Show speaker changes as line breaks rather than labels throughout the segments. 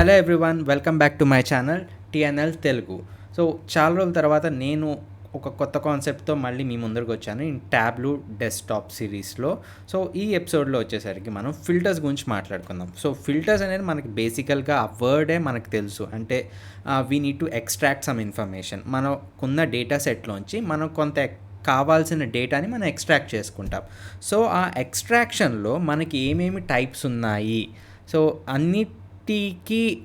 Hello everyone, welcome back to my channel TNL Telugu. So చాలా రోజుల తర్వాత నేను ఒక కొత్త కాన్సెప్ట్తో మళ్ళీ మీ ముందరికి వచ్చాను ఇన్ ట్యాబ్లూ డెస్క్టాప్ సిరీస్లో. సో ఈ ఎపిసోడ్లో వచ్చేసరికి మనం ఫిల్టర్స్ గురించి మాట్లాడుకుందాం. సో ఫిల్టర్స్ అనేది మనకి బేసికల్గా ఆ వర్డే మనకు తెలుసు. అంటే we need to extract some information. మనకున్న డేటా సెట్లోంచి మనం కొంత కావాల్సిన డేటాని మనం ఎక్స్ట్రాక్ట్ చేసుకుంటాం. సో ఆ ఎక్స్ట్రాక్షన్లో మనకి ఏమేమి టైప్స్ ఉన్నాయి, సో అన్నిటికీ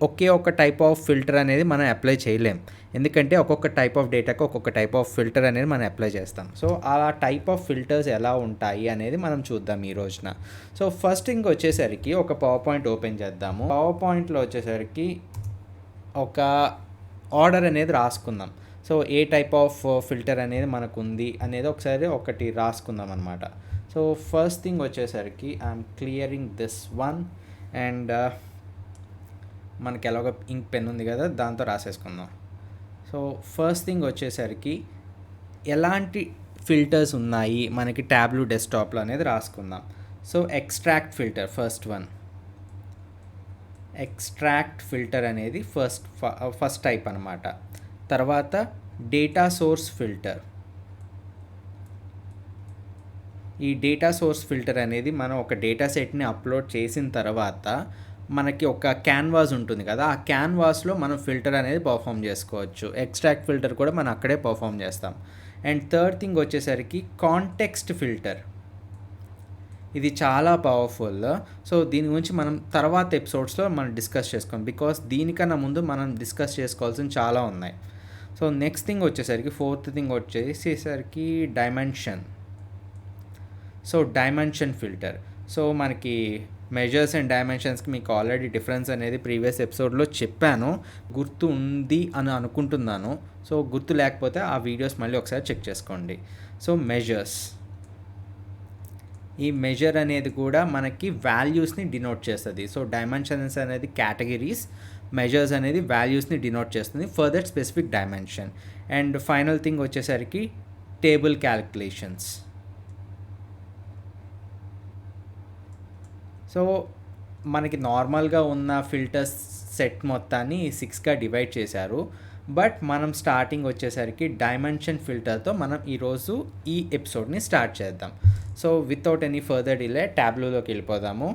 ఒకే ఒక టైప్ ఆఫ్ ఫిల్టర్ అనేది మనం అప్లై చేయలేం. ఎందుకంటే ఒక్కొక్క టైప్ ఆఫ్ డేటాకు ఒక్కొక్క టైప్ ఆఫ్ ఫిల్టర్ అనేది మనం అప్లై చేస్తాం. సో ఆ టైప్ ఆఫ్ ఫిల్టర్స్ ఎలా ఉంటాయి అనేది మనం చూద్దాం ఈ రోజున. సో ఫస్ట్ థింగ్ వచ్చేసరికి ఒక పవర్ పాయింట్ ఓపెన్ చేద్దాము. పవర్ పాయింట్లో వచ్చేసరికి ఒక ఆర్డర్ అనేది రాసుకుందాం. సో ఏ టైప్ ఆఫ్ ఫిల్టర్ అనేది మనకు ఉంది అనేది ఒకటి రాసుకుందాం అనమాట. సో ఫస్ట్ థింగ్ వచ్చేసరికి I'm clearing this one and మనకి ఎలాగ ఇంక్ పెన్ ఉంది కదా, దాంతో రాసేసుకుందాం. సో ఫస్ట్ థింగ్ వచ్చేసరికి ఎలాంటి ఫిల్టర్స్ ఉన్నాయి మనకి ట్యాబ్లూ డెస్క్టాప్లో అనేది రాసుకుందాం. So extract filter first one. Extract filter అనేది ఫస్ట్ టైప్ అనమాట. తర్వాత డేటా సోర్స్ ఫిల్టర్. ఈ డేటా సోర్స్ ఫిల్టర్ అనేది మనం ఒక డేటా సెట్ని అప్లోడ్ చేసిన తర్వాత మనకి ఒక క్యాన్వాస్ ఉంటుంది కదా, ఆ క్యాన్వాస్లో మనం ఫిల్టర్ అనేది పర్ఫామ్ చేసుకోవచ్చు. ఎక్స్ట్రాక్ట్ ఫిల్టర్ కూడా మనం అక్కడే పర్ఫామ్ చేస్తాం. అండ్ థర్డ్ థింగ్ వచ్చేసరికి కాంటెక్స్ట్ ఫిల్టర్. ఇది చాలా పవర్ఫుల్. సో దీని గురించి మనం తర్వాత ఎపిసోడ్స్లో మనం డిస్కస్ చేసుకోం, బికాస్ దీనికన్నా ముందు మనం డిస్కస్ చేసుకోవాల్సిన చాలా ఉన్నాయి. సో నెక్స్ట్ థింగ్ వచ్చేసరికి ఫోర్త్ థింగ్ వచ్చేసరికి dimension. So dimension filter. So మనకి మెజర్స్ అండ్ డైమెన్షన్స్కి మీకు ఆల్రెడీ డిఫరెన్స్ అనేది ప్రీవియస్ ఎపిసోడ్లో చెప్పాను, గుర్తు ఉంది అని అనుకుంటున్నాను. సో గుర్తు లేకపోతే ఆ వీడియోస్ మళ్ళీ ఒకసారి చెక్ చేసుకోండి. సో మెజర్స్, ఈ మెజర్ అనేది కూడా మనకి వాల్యూస్ని డినోట్ చేస్తుంది. సో డైమెన్షన్స్ అనేది కేటగిరీస్, మెజర్స్ అనేది వాల్యూస్ని డినోట్ చేస్తుంది for that specific dimension. And final thing వచ్చేసరికి టేబుల్ క్యాలిక్యులేషన్స్. సో మనకి నార్మల్గా ఉన్న ఫిల్టర్స్ సెట్ మొత్తాన్ని 6గా డివైడ్ చేశారు. బట్ మనం స్టార్టింగ్ వచ్చేసరికి డైమెన్షన్ ఫిల్టర్తో మనం ఈరోజు ఈ ఎపిసోడ్ని స్టార్ట్ చేద్దాం. So without any further delay ట్యాబ్లూలోకి వెళ్ళిపోదాము.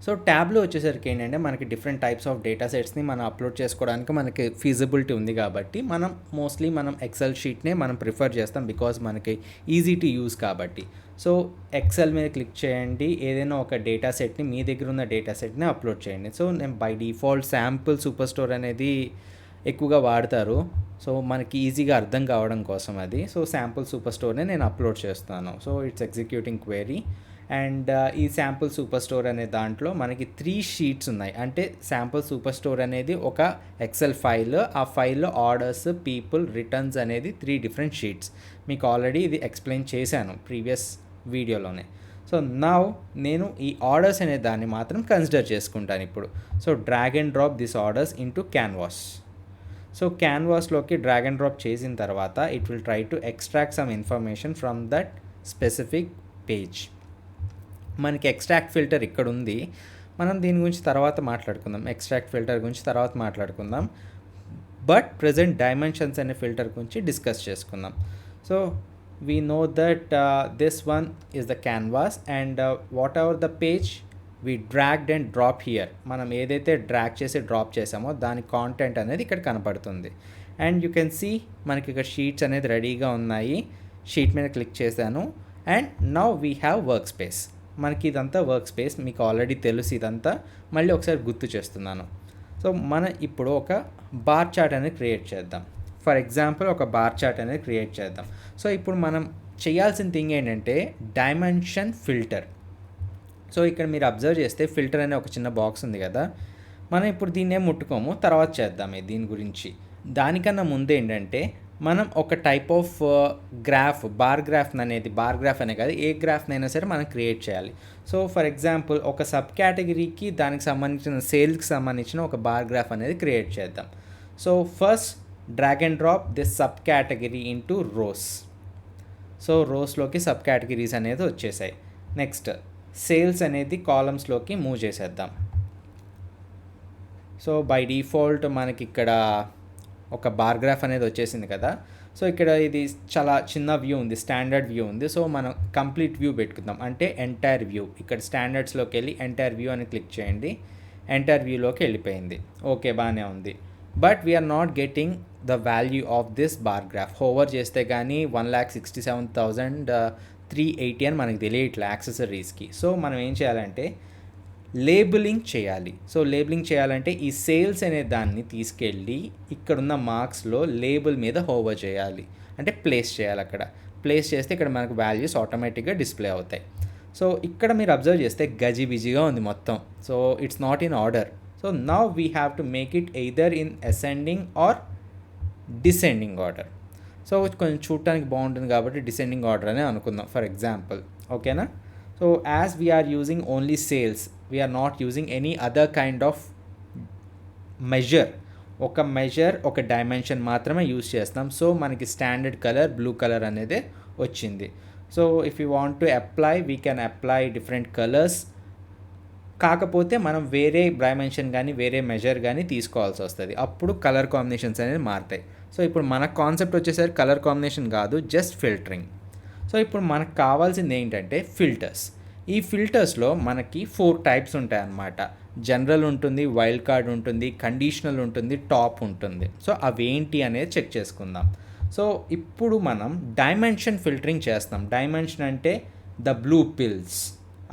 సో ట్యాబ్లో వచ్చేసరికి ఏంటంటే మనకి డిఫరెంట్ టైప్స్ ఆఫ్ డేటా సెట్స్ని మనం అప్లోడ్ చేసుకోవడానికి మనకి ఫీజిబిలిటీ ఉంది కాబట్టి మనం ఎక్సెల్ షీట్నే మనం ప్రిఫర్ చేస్తాం, బికాజ్ మనకి ఈజీ టు యూజ్ కాబట్టి. సో ఎక్సెల్ మీద క్లిక్ చేయండి, ఏదైనా ఒక డేటా సెట్ని, మీ దగ్గర ఉన్న డేటా సెట్ని అప్లోడ్ చేయండి. సో నేను by default sample super store అనేది ఎక్కువగా వాడతారు, సో మనకి ఈజీగా అర్థం కావడం కోసం అది. సో శాంపుల్ సూపర్ స్టోర్నే నేను అప్లోడ్ చేస్తున్నాను. So it's executing query. And ఈ శాంపుల్ సూపర్ స్టోర్ అనే దాంట్లో మనకి 3 షీట్స్ ఉన్నాయి. అంటే శాంపుల్ సూపర్ స్టోర్ అనేది ఒక ఎక్సెల్ ఫైల్, ఆ ఫైల్లో ఆర్డర్స్, పీపుల్, రిటర్న్స్ అనేది 3 డిఫరెంట్ షీట్స్. మీకు ఆల్రెడీ ఇది ఎక్స్ప్లెయిన్ చేశాను ప్రీవియస్ వీడియోలోనే. సో నౌ నేను ఈ ఆర్డర్స్ అనే దాన్ని మాత్రం కన్సిడర్ చేసుకుంటాను ఇప్పుడు. So drag and drop this orders into canvas. So క్యాన్వాస్లోకి డ్రాగ్ అండ్ డ్రాప్ చేసిన తర్వాత it will try to extract some information from that specific page. మనకి ఎక్స్ట్రాక్ట్ ఫిల్టర్ ఇక్కడ ఉంది, మనం దీని గురించి తర్వాత మాట్లాడుకుందాం. ఎక్స్ట్రాక్ట్ ఫిల్టర్ గురించి తర్వాత మాట్లాడుకుందాం, బట్ ప్రజెంట్ డైమెన్షన్స్ అనే ఫిల్టర్ గురించి డిస్కస్ చేసుకుందాం. So we know that this one is the canvas and whatever the page we dragged and drop here, మనం ఏదైతే డ్రాగ్ చేసి డ్రాప్ చేసామో దాని కాంటెంట్ అనేది ఇక్కడ కనపడుతుంది. అండ్ యూ కెన్ సీ మనకి ఇక్కడ షీట్స్ అనేది రెడీగా ఉన్నాయి. షీట్ మీద క్లిక్ చేశాను and now we have work space. మనకి ఇదంతా వర్క్ స్పేస్, మీకు ఆల్రెడీ తెలుసు ఇదంతా, మళ్ళీ ఒకసారి గుర్తు చేస్తున్నాను. సో మనం ఇప్పుడు ఒక బార్ చార్ట్ అనేది క్రియేట్ చేద్దాం. ఫర్ ఎగ్జాంపుల్ ఒక బార్ చార్ట్ అనేది క్రియేట్ చేద్దాం. సో ఇప్పుడు మనం చేయాల్సిన థింగ్ ఏంటంటే డైమెన్షన్ ఫిల్టర్. సో ఇక్కడ మీరు అబ్జర్వ్ చేస్తే ఫిల్టర్ అనే ఒక చిన్న బాక్స్ ఉంది కదా, మనం ఇప్పుడు దీన్నే ముట్టుకోము, తర్వాత చేద్దాం దీని గురించి. దానికన్నా ముందు ఏంటంటే మనం ఒక type of graph, bar graph అనే కాదు, ఏ గ్రాఫ్నైనా సరే మనం క్రియేట్ చేయాలి. సో ఫర్ ఎగ్జాంపుల్ ఒక సబ్ కేటగిరీకి దానికి సంబంధించిన సేల్స్కి సంబంధించిన ఒక బార్ గ్రాఫ్ అనేది క్రియేట్ చేద్దాం. So first drag and drop this sub category into rows. So రోస్లోకి సబ్ కేటగిరీస్ అనేది వచ్చేసాయి. నెక్స్ట్ సేల్స్ అనేది కాలమ్స్లోకి మూవ్ చేసేద్దాం. సో బై డిఫాల్ట్ మనకి ఇక్కడ ఒక బార్ గ్రాఫ్ అనేది వచ్చేసింది కదా. సో ఇక్కడ ఇది చాలా చిన్న వ్యూ ఉంది, స్టాండర్డ్ వ్యూ ఉంది. సో మనం కంప్లీట్ వ్యూ పెట్టుకుందాం, అంటే ఎంటైర్ వ్యూ. ఇక్కడ స్టాండర్డ్స్లోకి వెళ్ళి ఎంటైర్ వ్యూ అని క్లిక్ చేయండి. ఎంటైర్ వ్యూలోకి వెళ్ళిపోయింది. ఓకే, బాగానే ఉంది. But we're not getting the value of this bar graph. Hover చేస్తే కానీ 1,67,380 అని మనకి తెలియట్లే యాక్సెసరీస్కి. సో మనం ఏం చేయాలంటే లేబులింగ్ చేయాలి. సో లేబులింగ్ చేయాలంటే ఈ సేల్స్ అనే దాన్ని తీసుకెళ్ళి ఇక్కడున్న మార్క్స్లో లేబుల్ మీద హోవర్ చేయాలి, అంటే ప్లేస్ చేయాలి. అక్కడ ప్లేస్ చేస్తే ఇక్కడ మనకు వాల్యూస్ ఆటోమేటిక్గా డిస్ప్లే అవుతాయి. సో ఇక్కడ మీరు అబ్జర్వ్ చేస్తే గజిబిజిగా ఉంది మొత్తం. So it's not in order. So now we have to make it either in ascending or descending order. So కొంచెం చూడటానికి బాగుంటుంది కాబట్టి డిసెండింగ్ ఆర్డర్ అనే అనుకుందాం ఫర్ ఎగ్జాంపుల్. ఓకేనా? So as we're using only sales, we're not using any other kind of measure. ఒక dimension మాత్రమే use చేస్తాం. సో మనకి స్టాండర్డ్ కలర్ బ్లూ కలర్ అనేది వచ్చింది. So if you want to apply, we can apply different colours. కాకపోతే మనం వేరే dimension కానీ వేరే మెజర్ కానీ తీసుకోవాల్సి వస్తుంది, అప్పుడు కలర్ కాంబినేషన్స్ అనేది మారుతాయి. సో ఇప్పుడు మన కాన్సెప్ట్ వచ్చేసరికి కలర్ కాంబినేషన్ కాదు, జస్ట్ ఫిల్టరింగ్. సో ఇప్పుడు మనకు కావాల్సింది ఏంటంటే ఫిల్టర్స్. ఈ ఫిల్టర్స్లో మనకి 4 టైప్స్ ఉంటాయి అన్నమాట. జనరల్ ఉంటుంది, వైల్డ్ కార్డ్ ఉంటుంది, కండిషనల్ ఉంటుంది, టాప్ ఉంటుంది. సో అవేంటి అనేది చెక్ చేసుకుందాం. సో ఇప్పుడు మనం డైమెన్షన్ ఫిల్టరింగ్ చేస్తాం. డైమెన్షన్ అంటే ద బ్లూ పిల్స్.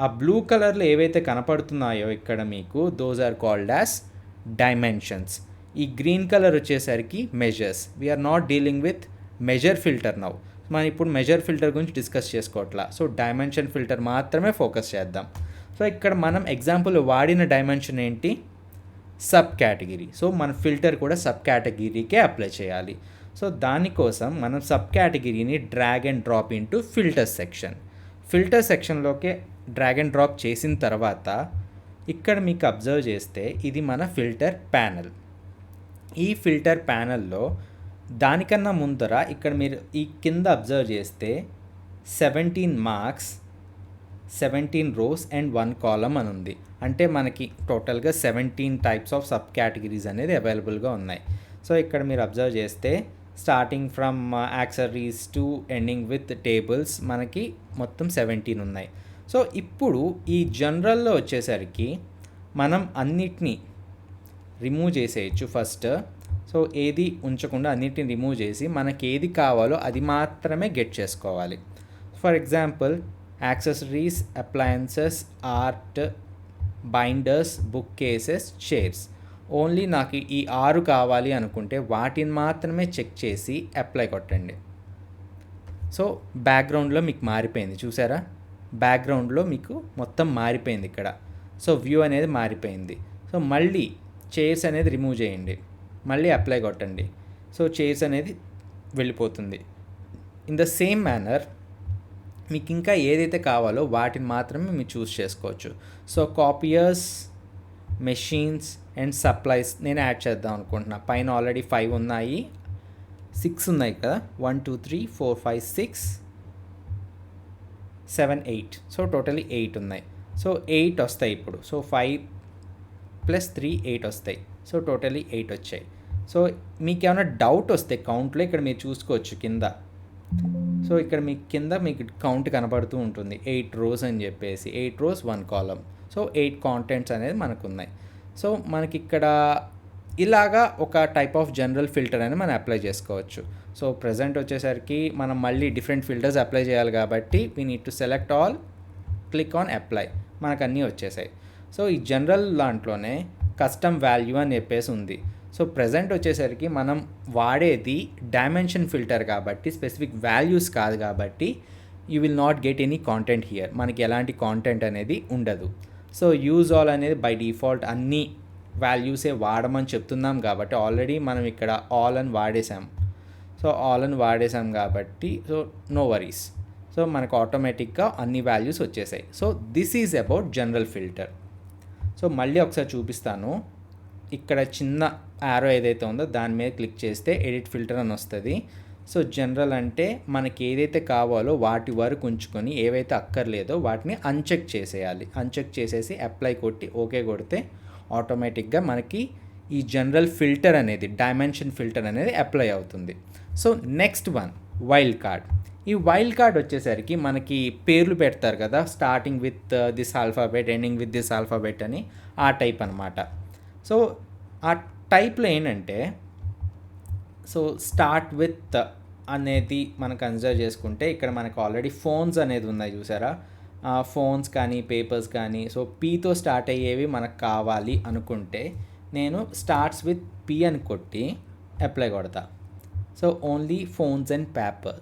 ఆ బ్లూ కలర్లో ఏవైతే కనపడుతున్నాయో ఇక్కడ మీకు, those are called as dimensions. ఈ గ్రీన్ కలర్ వచ్చేసరికి measures. We're not dealing with measure filter now. మనం ఇప్పుడు మెజర్ ఫిల్టర్ గురించి డిస్కస్ చేసుకోవట్లా. సో డైమెన్షన్ ఫిల్టర్ మాత్రమే ఫోకస్ చేద్దాం. సో ఇక్కడ మనం ఎగ్జాంపుల్ వాడిన డైమెన్షన్ ఏంటి? Sub category. సో మన ఫిల్టర్ కూడా సబ్ కేటగిరీకే అప్లై చేయాలి. సో దానికోసం మనం సబ్ కేటగిరీని drag and drop into filter section. Filter సెక్షన్లోకే డ్రాగ్ అండ్ డ్రాప్ చేసిన తర్వాత ఇక్కడ మీకు అబ్జర్వ్ చేస్తే ఇది మన ఫిల్టర్ ప్యానెల్. ఈ ఫిల్టర్ ప్యానెల్లో దానికన్నా ముందర ఇక్కడ మీరు ఈ కింద అబ్జర్వ్ చేస్తే 17 మార్క్స్, 17 రోస్ అండ్ 1 కాలమ్ అని ఉంది. అంటే మనకి టోటల్గా 17 టైప్స్ ఆఫ్ సబ్ కేటగిరీస్ అనేది అవైలబుల్గా ఉన్నాయి. సో ఇక్కడ మీరు అబ్జర్వ్ చేస్తే starting from accessories to ending with tables మనకి మొత్తం 17 ఉన్నాయి. సో ఇప్పుడు ఈ జనరల్లో వచ్చేసరికి మనం అన్నిటినీ రిమూవ్ చేసేయచ్చు ఫస్ట్. సో ఏది ఉంచకుండా అన్నిటిని రిమూవ్ చేసి మనకి ఏది కావాలో అది మాత్రమే గెట్ చేసుకోవాలి. For example accessories, appliances, art, binders, book cases, chairs. Only నాకు ఈ 6 కావాలి అనుకుంటే వాటిని మాత్రమే చెక్ చేసి అప్లై కొట్టండి. సో బ్యాక్గ్రౌండ్లో మీకు మారిపోయింది, చూసారా? బ్యాక్గ్రౌండ్లో మీకు మొత్తం మారిపోయింది ఇక్కడ. సో వ్యూ అనేది మారిపోయింది. సో మళ్ళీ చైర్స్ అనేది రిమూవ్ చేయండి, మళ్ళీ అప్లై కొట్టండి. సో చైర్స్ అనేది వెళ్ళిపోతుంది. ఇన్ ద సేమ్ మేనర్ మీకు ఇంకా ఏదైతే కావాలో వాటిని మాత్రమే మీరు చూస్ చేసుకోవచ్చు. సో కాపియర్స్, మెషిన్స్ అండ్ సప్లైస్ నేను యాడ్ చేద్దాం అనుకుంటున్నా. పైన ఆల్రెడీ 5 ఉన్నాయి, 6 ఉన్నాయి కదా. 1 2 3 4 5 6 7 8. సో టోటలీ 8 ఉన్నాయి. సో 8 వస్తాయి ఇప్పుడు. సో 5 + 3 8 వస్తాయి. సో టోటలీ 8 వచ్చాయి. సో మీకు ఏమైనా డౌట్ వస్తే కౌంట్లో ఇక్కడ మీరు చూసుకోవచ్చు కింద. సో ఇక్కడ మీకు కింద మీకు కౌంట్ కనపడుతూ ఉంటుంది, 8 రోస్ అని చెప్పేసి. 8 రోస్ 1 కాలమ్. సో 8 కాంటెంట్స్ అనేది మనకు ఉన్నాయి. సో మనకి ఇక్కడ ఇలాగా ఒక టైప్ ఆఫ్ జనరల్ ఫిల్టర్ అని మనం అప్లై చేసుకోవచ్చు. సో ప్రజెంట్ వచ్చేసరికి మనం మళ్ళీ డిఫరెంట్ ఫిల్టర్స్ అప్లై చేయాలి కాబట్టి we need to select all, click on apply. మనకు అన్నీ వచ్చేసాయి. సో ఈ జనరల్ దాంట్లోనే కస్టమ్ వాల్యూ అని చెప్పేసి ఉంది. సో ప్రజెంట్ వచ్చేసరికి మనం వాడేది డైమెన్షన్ ఫిల్టర్ కాబట్టి స్పెసిఫిక్ వాల్యూస్ కాదు కాబట్టి you will not get any content here. మనకి ఎలాంటి కాంటెంట్ అనేది ఉండదు. సో యూజ్ ఆల్ అనేది బై డిఫాల్ట్ అన్ని వాల్యూసే వాడమని చెప్తున్నాం కాబట్టి ఆల్రెడీ మనం ఇక్కడ ఆల్ అని వాడేసాం. సో ఆల్ అని వాడేసాం కాబట్టి సో నో వరీస్. సో మనకు ఆటోమేటిక్గా అన్ని వాల్యూస్ వచ్చేసాయి. So this is about general filter. So మళ్ళీ ఒకసారి చూపిస్తాను. ఇక్కడ చిన్న యారో ఏదైతే ఉందో దాని మీద క్లిక్ చేస్తే ఎడిట్ ఫిల్టర్ అని వస్తుంది. సో జనరల్ అంటే మనకి ఏదైతే కావాలో వాటి వరకు ఉంచుకొని ఏవైతే అక్కర్లేదో వాటిని అన్చెక్ చేసేయాలి. అన్చెక్ చేసేసి అప్లై కొట్టి ఓకే కొడితే ఆటోమేటిక్గా మనకి ఈ జనరల్ ఫిల్టర్ అనేది డైమెన్షన్ ఫిల్టర్ అనేది అప్లై అవుతుంది. So next one wild card. ఈ వైల్డ్ కార్డ్ వచ్చేసరికి మనకి పేర్లు పెడతారు కదా, starting with this alphabet ending with this alphabet అని, ఆ టైప్ అనమాట. సో ఆ టైప్లో ఏంటంటే, సో స్టార్ట్ విత్ అనేది మనం కన్సిడర్ చేసుకుంటే ఇక్కడ మనకు ఆల్రెడీ ఫోన్స్ అనేది ఉన్నాయి చూసారా, ఫోన్స్ కానీ పేపర్స్ కానీ. సో పీతో స్టార్ట్ అయ్యేవి మనకు కావాలి అనుకుంటే నేను స్టార్ట్స్ విత్ పీ అని కొట్టి అప్లై కొడతా. So only phones and paper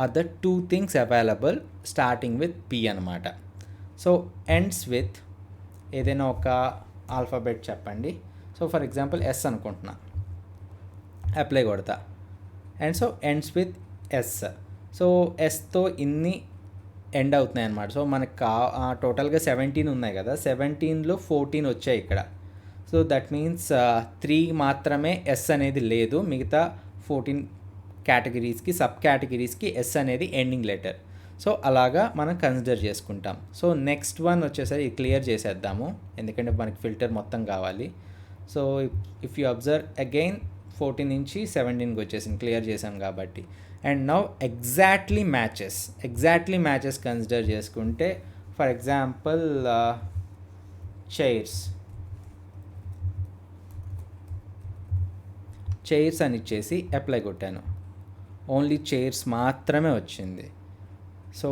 are the two things available starting with P అనమాట. సో ఎండ్స్ విత్ ఏదైనా ఒక ఆల్ఫాబెట్ చెప్పండి. సో ఫర్ ఎగ్జాంపుల్ ఎస్ అనుకుంటున్నా, అప్లై కొడతా. And so ends with S. So ఎస్తో ఇన్ని ఎండ్ అవుతున్నాయి అన్నమాట. సో మనకు టోటల్గా 17 ఉన్నాయి కదా, 17లో 14 వచ్చాయి ఇక్కడ. సో దట్ మీన్స్ 3 మాత్రమే ఎస్ అనేది లేదు, మిగతా 14 కేటగిరీస్కి సబ్ కేటగిరీస్కి ఎస్ అనేది ఎండింగ్ లెటర్. సో అలాగా మనం కన్సిడర్ చేసుకుంటాం. సో నెక్స్ట్ వన్ వచ్చేసరి క్లియర్ చేసేద్దాము, ఎందుకంటే మనకి ఫిల్టర్ మొత్తం కావాలి. So if you observe again 14 నుంచి 17కి వచ్చేసింది, క్లియర్ చేసాం కాబట్టి. And now exactly matches consider చేసుకుంటే ఫర్ ఎగ్జాంపుల్ చైర్స్ అని ఇచ్చేసి అప్లై కొట్టాను, ఓన్లీ చైర్స్ మాత్రమే వచ్చింది. సో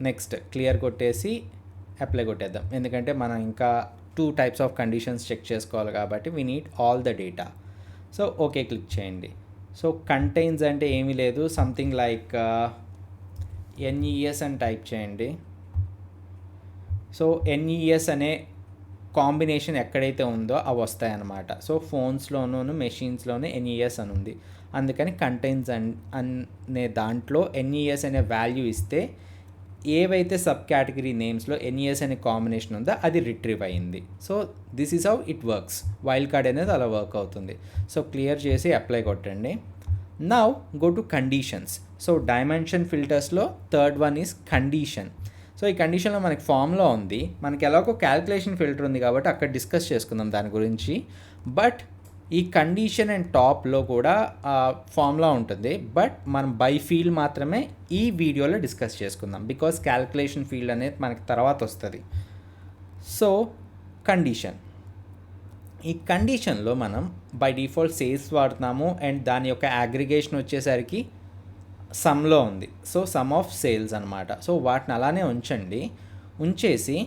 నెక్స్ట్ క్లియర్ కొట్టేసి అప్లై కొట్టేద్దాం, ఎందుకంటే మనం ఇంకా 2 టైప్స్ ఆఫ్ కండిషన్స్ చెక్ చేసుకోవాలి కాబట్టి we need all the data. So okay click చేయండి. సో కంటైన్స్ అంటే ఏమీ లేదు, సంథింగ్ లైక్ ఎన్ఈఎస్ అని టైప్ చేయండి. సో ఎన్ఈఎస్ అనే కాంబినేషన్ ఎక్కడైతే ఉందో అవి వస్తాయన్నమాట. సో ఫోన్స్లోనూ మెషిన్స్లోనూ ఎన్ఈఎస్ అని ఉంది, అందుకని కంటైన్స్ అనే దాంట్లో ఎన్ఈఎస్ అనే వాల్యూ ఇస్తే ఏవైతే సబ్ కేటగిరీ నేమ్స్లో ఎన్ఈఎస్ అనే కాంబినేషన్ ఉందో అది రిట్రీవ్ అయ్యింది. So this is how it works. Wild card అనేది అలా వర్క్ అవుతుంది. సో క్లియర్ చేసి అప్లై కొట్టండి. Now go to conditions. So dimension ఫిల్టర్స్లో third one is condition. So ఈ కండిషన్లో మనకి ఫార్ములా ఉంది, మనకి ఎలాగో క్యాల్కులేషన్ ఫిల్టర్ ఉంది కాబట్టి అక్కడ డిస్కస్ చేసుకుందాం దాని గురించి. బట్ ఈ కండిషన్ అండ్ టాప్లో కూడా ఫార్ములా ఉంటుంది, బట్ మనం బై ఫీల్డ్ మాత్రమే ఈ వీడియోలో డిస్కస్ చేసుకుందాం, బికాస్ క్యాల్కులేషన్ ఫీల్డ్ అనేది మనకి తర్వాత వస్తుంది. సో కండిషన్, ఈ కండిషన్లో మనం బై డిఫాల్ట్ సేల్స్ వాడుతున్నాము అండ్ దాని యొక్క అగ్రిగేషన్ వచ్చేసరికి సమ్లో ఉంది. సో సమ్ ఆఫ్ సేల్స్ అనమాట. సో వాటిని అలానే ఉంచేసి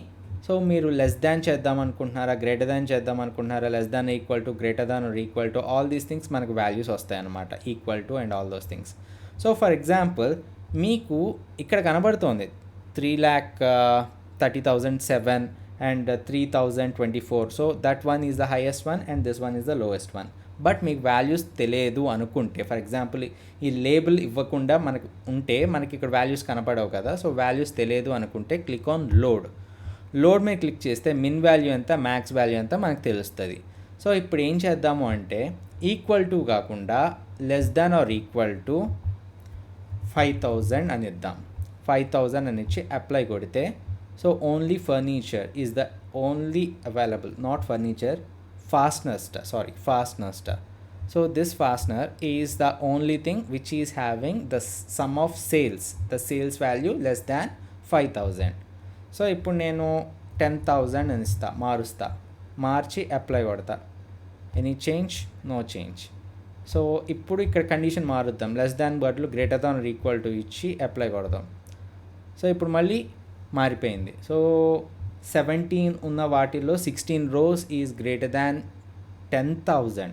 సో మీరు లెస్ దాన్ చేద్దాం అనుకుంటున్నారా, గ్రేటర్ దాన్ చేద్దాం అనుకుంటున్నారా, less than equal to, greater than or equal to, all these things మనకు వాల్యూస్ వస్తాయన్నమాట, equal to and all those things. So for example మీకు ఇక్కడ కనబడుతోంది 3,30,007 and 3,024. So that one is the highest one and this one is the lowest one. But మీకు values తెలియదు అనుకుంటే, for example ఈ label ఇవ్వకుండా మనకు ఉంటే మనకి ఇక్కడ వాల్యూస్ కనపడవు కదా. సో వాల్యూస్ తెలియదు అనుకుంటే క్లిక్ ఆన్ లోడ్ మీద క్లిక్ చేస్తే మిన్ వాల్యూ ఎంత, మ్యాక్స్ వాల్యూ ఎంత మనకు తెలుస్తుంది. సో ఇప్పుడు ఏం చేద్దాము అంటే ఈక్వల్ టు కాకుండా less than or equal to 5,000 అని ఇద్దాం. 5,000 అని ఇచ్చి అప్లై కొడితే so only furniture is the only available, not furniture, fastener. So this fastener is the only thing which is having the sum of sales, the sales value less than 5,000. So ఇప్పుడు నేను 10,000 అని మార్చి apply కొడతా. Any change? No change. So ఇప్పుడు ఇక్కడ condition మారుద్దాం, less than బదులు greater than or equal to ఇచ్చి అప్లై కొడదాం. సో ఇప్పుడు మళ్ళీ మారిపోయింది. సో 17 ఉన్న వాటిల్లో 16 rows is greater than 10,000.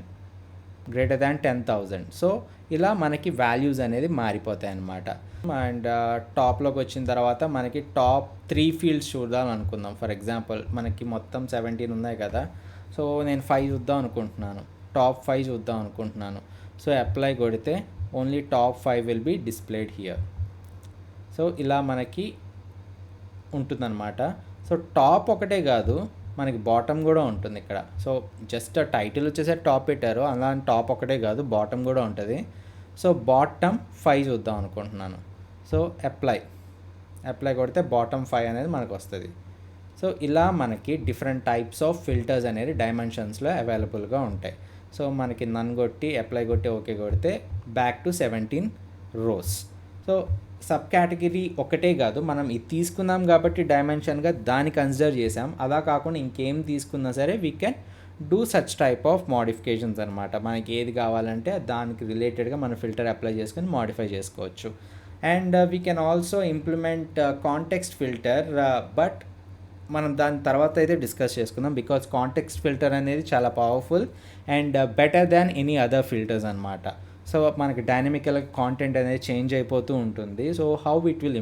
So ఇలా మనకి వాల్యూస్ అనేది మారిపోతాయి అన్నమాట. అండ్ టాప్లోకి వచ్చిన తర్వాత మనకి టాప్ 3 ఫీల్డ్స్ చూద్దాం అనుకుందాం. ఫర్ ఎగ్జాంపుల్ మనకి మొత్తం 17 ఉన్నాయి కదా. సో నేను 5 చూద్దాం అనుకుంటున్నాను, టాప్ 5 చూద్దాం అనుకుంటున్నాను. సో అప్లై కొడితే only top 5 will be displayed here. So ఇలా మనకి ఉంటుందన్నమాట. సో టాప్ ఒకటే కాదు, మనకి బాటమ్ కూడా ఉంటుంది ఇక్కడ. సో జస్ట్ టైటిల్ వచ్చేసరికి టాప్ పెట్టారు, అలా టాప్ ఒకటే కాదు బాటమ్ కూడా ఉంటుంది. సో బాటమ్ 5 చూద్దాం అనుకుంటున్నాను. సో అప్లై కొడితే బాటమ్ 5 అనేది మనకు వస్తుంది. సో ఇలా మనకి డిఫరెంట్ టైప్స్ ఆఫ్ ఫిల్టర్స్ అనేది డైమెన్షన్స్లో అవైలబుల్గా ఉంటాయి. సో మనకి నన్ కొట్టి అప్లై కొట్టి ఓకే కొడితే back to 17 rows. So sub category ఒకటే కాదు, మనం ఇది తీసుకున్నాం కాబట్టి డైమెన్షన్గా దాన్ని కన్సిడర్ చేసాం. అలా కాకుండా ఇంకేం తీసుకున్నా సరే we can do such type of modifications అనమాట. మనకి ఏది కావాలంటే దానికి రిలేటెడ్గా మన ఫిల్టర్ అప్లై చేసుకొని మోడిఫై చేసుకోవచ్చు. And we can also implement context filter, but మనం దాని తర్వాత అయితే డిస్కస్ చేసుకుందాం, బికాజ్ కాంటెక్స్ట్ ఫిల్టర్ అనేది చాలా powerful and better than any other filters అనమాట. సో మనకి డైనమికల్ కాంటెంట్ అనేది చేంజ్ అయిపోతూ ఉంటుంది. So how it will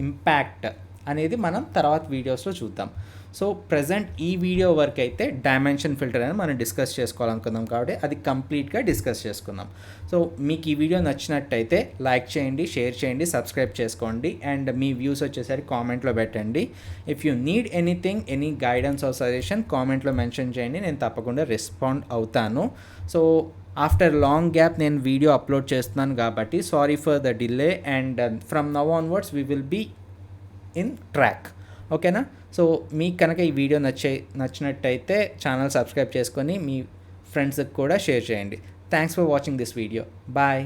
impact అనేది మనం తర్వాత వీడియోస్లో చూద్దాం. సో ప్రజెంట్ ఈ వీడియో వరకు అయితే డైమెన్షన్ ఫిల్టర్ అనేది మనం డిస్కస్ చేసుకోవాలనుకుందాం కాబట్టి అది కంప్లీట్గా డిస్కస్ చేసుకుందాం. సో మీకు ఈ వీడియో నచ్చినట్టయితే లైక్ చేయండి, షేర్ చేయండి, సబ్స్క్రైబ్ చేసుకోండి అండ్ మీ వ్యూస్ వచ్చేసరికి కామెంట్లో పెట్టండి. If you need anything, any guidance or suggestion కామెంట్లో మెన్షన్ చేయండి, నేను తప్పకుండా రెస్పాండ్ అవుతాను. సో ఆఫ్టర్ లాంగ్ గ్యాప్ నేను వీడియో అప్లోడ్ చేస్తున్నాను కాబట్టి sorry for the delay and from now onwards we will be in track. ఓకేనా? సో మీకు కనుక ఈ వీడియో నచ్చినట్టయితే ఛానల్ సబ్స్క్రైబ్ చేసుకొని మీ ఫ్రెండ్స్కి కూడా షేర్ చేయండి. Thanks for watching this video. Bye.